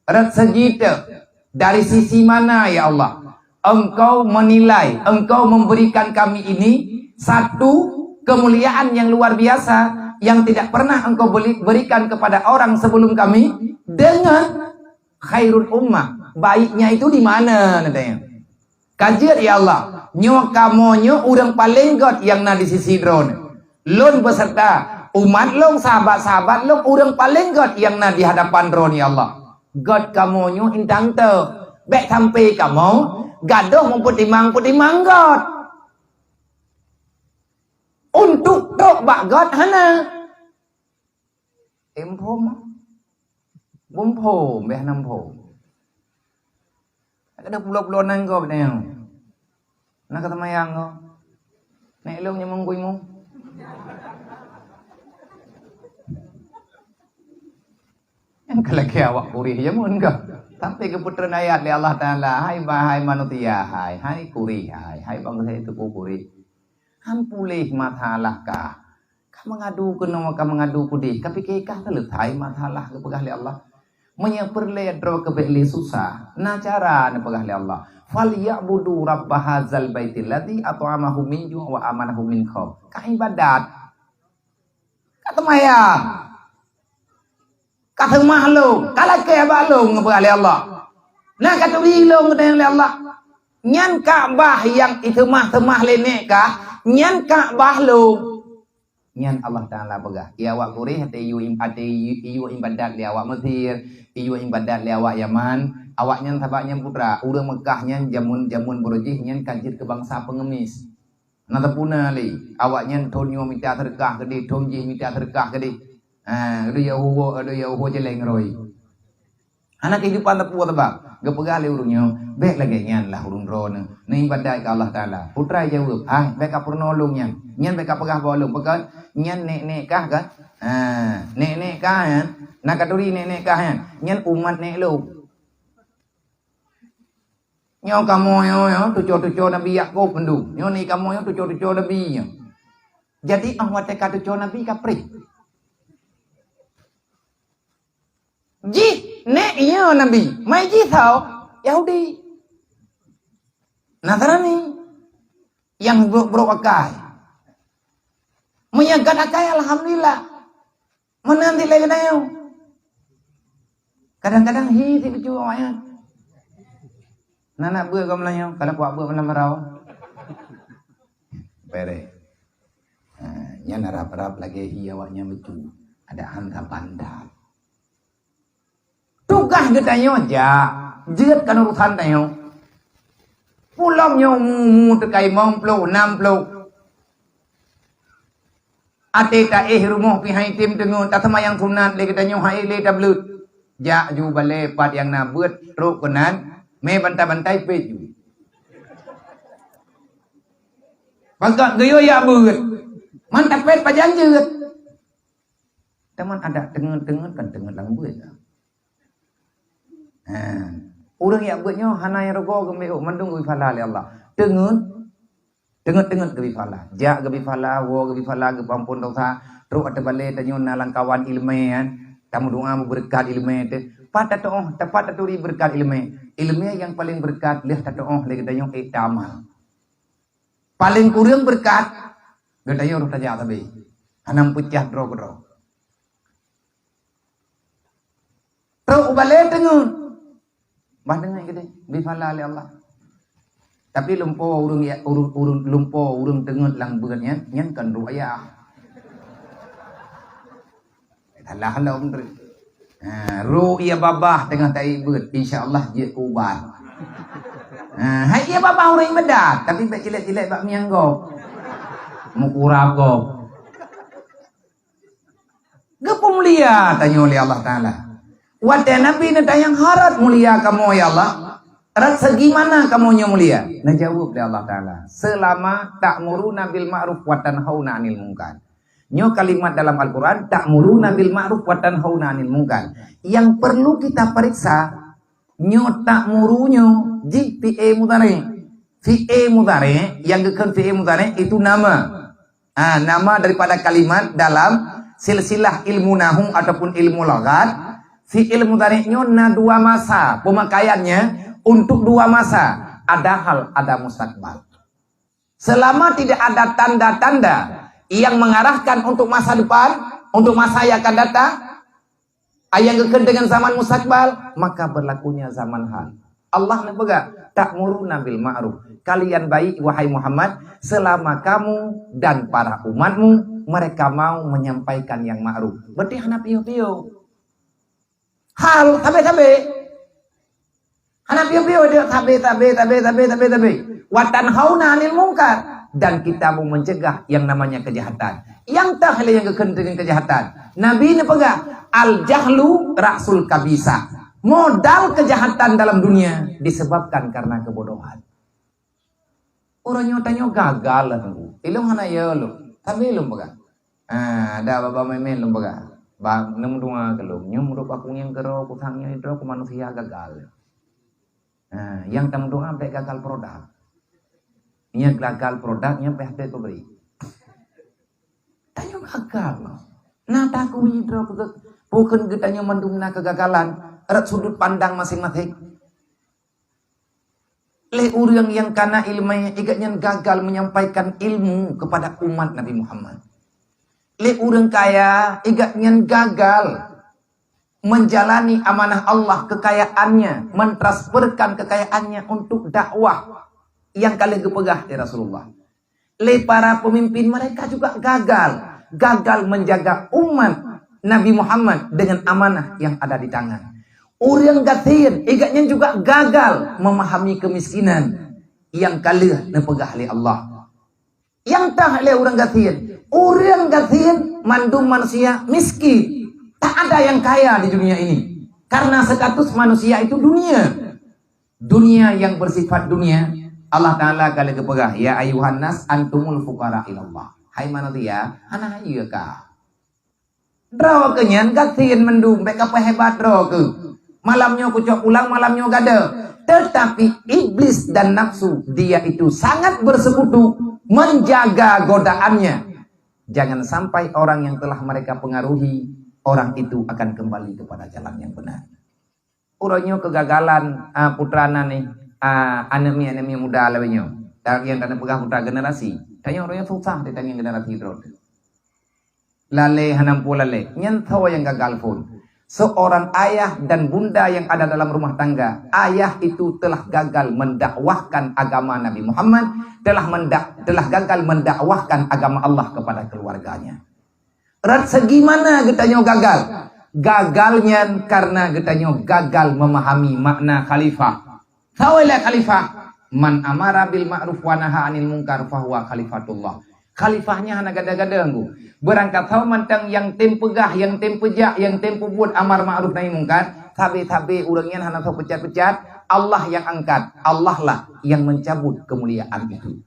rezeki dari sisi mana ya Allah? Engkau menilai, engkau memberikan kami ini satu kemuliaan yang luar biasa yang tidak pernah engkau berikan kepada orang sebelum kami dengan khairul ummah. Baiknya itu di mana nantinya? Kajian ya Allah, nyo kamonyo urang paling god yang na di sisi drone. Lon beserta umat long, sahabat-sahabat long, urang paling god yang na di hadapan drone ya Allah. God kamonyo intang te, bek sampai kamu gadoh memputimang god. Untuk tok bak god hana. Empom. Bumpom beh nampom. Ada pulau-pulau nang kau benar. Nak kata mayang kau. Nek long nyamang kuimu. Yang kelaki awak kurih jamun kau. Sampai ke putran ayat li Allah Ta'ala. Hai bahai manusia, hai kurih, hai bangsa itu kurih. Hampulih matalah kah. Kau mengadu ke nama kau mengadu kudih. Tapi kekah terletai matalah ke pegah li Allah. Menyeperle dro kebeli susah. Na cara na pegah li Allah. Falyabudu rabb hadzal baitil ladzi at'amahu min ju' wa amanahu min khauf. Ka ibadat. Kata maya. Kata mahluk. Kala ke balung pegah li Allah. Na kata rilong dengan li Allah. Nyan Ka'bah yang itu mah lenek kah? Nyan Ka'bah lu. Nyan Allah Ta'ala pegah. Ya awak kurih hati iyu ibadat li awak Mesir, iyu ibadat li awak Yaman, awak nyan sabaknya putra, urang Mekah nyan jamun berujih nyan kanjit ke bangsa pengemis. Nata puna li, awak nyan tonyo minta terkah gede, tonjih minta terkah gede. Ada Yahuwa jeleng roi. Anak kehidupan tepu tebak, gepegah li urungnya, bek lagi nyan lah urung drone. Ni ibadat ke Allah Ta'ala. Putra jawab, bek ka pernolong nyan bek ka pegah bolong, pekat nyan nek kah kan? Nek kah kan? Nak katuri nek kah kan? Nyan umat nek lu. Nyo kamu yo tuco Nabi Yakub pendu. Nyo ni kamu yo tuco Nabi. Jadi ahwat ka tuco Nabi kapri. Ji nek yo Nabi, mai ji tau Yahudi. Nasrani yang buruk akai. Menyagat akai alhamdulillah. Menanti lagi nayo. Kadang-kadang hi si becu awaknya. Nana beur kau melayang, kalau kuat beur mana merau. Pere. Nya narap-narap lagi hi awaknya becu. Ada hantar pandai. Tugas kita nyo aja, jeut kan urusan tayo. Pulang nyo mu tekai mamplo, namplo. Ate ta rumah pihai tim tengun tak sama yang sunat le kita nyo hai le tablut. Ja ju bale pat yang na beut ro kenan me bantai-bantai pe ju. Pagak geyo ya beut. Mantap pet pajang jeut. Teman ada tengen-tengen kan tengen lang beut. Urang ya beutnya hanai rogo gemeu mandung wi fala li Allah. Tengen gebi fala. Ja gebi fala, wo gebi fala ge pampun dosa. Ro ate bale tanyo nalang kawan ilmiah. Kamu doa berkat ilmiah te. Pat tatoh, tepat taturi berkat ilmiah. Ilmiah yang paling berkat leh tatoh le tanyo itamal. Paling kurang berkat ge tanyo ro taja tabe. Hanam putih dro. Ro bale tengen. Badengai gede, bifala li Allah. Tapi lumpo urung tengut lang beutnya, nyan kan ruaya. Allah umri. Ruya babah tengah tai beut, insyaallah je ubat. Hai dia babah urang medat, tapi bek cilet-cilet bak miang go. Mukura go. Gepo mulia tanyo li Allah Taala. Wate Nabi na tayang harat mulia kamu ya Allah. Rat segi mana kamu nya mulia? Najawab dari Allah Ta'ala. Selama ta'muruna bil ma'ruf wa tanhauna 'anil munkar. Nyo kalimat dalam Al-Quran ta'muruna bil ma'ruf wa tanhauna 'anil munkar. Yang perlu kita periksa nyo ta'murunyo ji fi'il mudhari. Fi'il mudhari yang gekan fi'il mudhari itu nama. Nama daripada kalimat dalam silsilah ilmu nahwu ataupun ilmu lughat. Si ilmu tariknya na 2 masa, pemakaiannya untuk 2 masa. Ada hal, ada mustakbal. Selama tidak ada tanda-tanda yang mengarahkan untuk masa depan, untuk masa yang akan datang, yang kekal dengan zaman mustakbal, maka berlakunya zaman hal. Allah berkata, ta'muruna bil ma'ruf. Kalian baik wahai Muhammad, selama kamu dan para umatmu mereka mau menyampaikan yang ma'ruf. Berarti hana piyo-piyo. Hal tabe-tabe. Hana piyo-piyo dia tabe. Wa tanhauna 'anil munkar, dan kita mau mencegah yang namanya kejahatan. Yang tak yang kekal dengan kejahatan. Nabi ini pegang al-jahlu ra'sul kabisa. Modal kejahatan dalam dunia disebabkan karena kebodohan. Orang nyotanya gagal lah tu. Ilmu hana ya lu. Tapi lu pegang. Ada bapa memen lu pegang. Bang nemu dua kelum. Nyum rup aku yang kero kutangnya itu aku manusia gagal. Yang tamu doa sampai gagal produk. Ini gagal produknya PHP beri. Tanya gagal loh. Nah taku hidro bukan getanya mendumna kegagalan. Erat sudut pandang masing-masing. Le urang yang karena ilmunya igatnya gagal menyampaikan ilmu kepada umat Nabi Muhammad. Le urang kaya igatnya gagal menjalani amanah Allah kekayaannya, mentransferkan kekayaannya untuk dakwah yang kalian kepegah ya Rasulullah. Le para pemimpin mereka juga gagal menjaga umat Nabi Muhammad dengan amanah yang ada di tangan. Orang gatir, igatnya juga gagal memahami kemiskinan yang kalian nepegah oleh Allah. Yang tak oleh orang gatir mandum manusia miskin. Tak ada yang kaya di dunia ini. Karena status manusia itu dunia. Dunia yang bersifat dunia. Allah Ta'ala kali kepegah. Ya ayuhan nas antumul fuqara ilallah. Hai manusia, anak ayu ka. Draw kenyan gatin mendung. Beka hebat draw ke. Malamnya kucok ulang, malamnya gada. Tetapi iblis dan nafsu, dia itu sangat bersekutu menjaga godaannya. Jangan sampai orang yang telah mereka pengaruhi, orang itu akan kembali kepada jalan yang benar. Urangnya kegagalan putrana nih, anemi muda lewenya. Yang kena pegang putra generasi. Tanya orangnya susah ditanya generasi itu. Lale hanampu lale, nyantawa yang gagal pun. Seorang ayah dan bunda yang ada dalam rumah tangga, ayah itu telah gagal mendakwahkan agama Nabi Muhammad, telah gagal mendakwahkan agama Allah kepada keluarganya. Segi mana getanya gagal? Gagalnya karena getanya gagal memahami makna khalifah. Tahulah khalifah, man amara bil ma'ruf wa naha 'anil munkar fahuwa khalifatullah. Khalifahnya hana gada-gada anggu. Berangkat tahu mantang yang tempegah, yang tempejak, yang tempubuat amar ma'ruf nahi mungkar. Tabe-tabe urangnya hana tahu pecat-pecat. Allah yang angkat. Allah lah yang mencabut kemuliaan itu.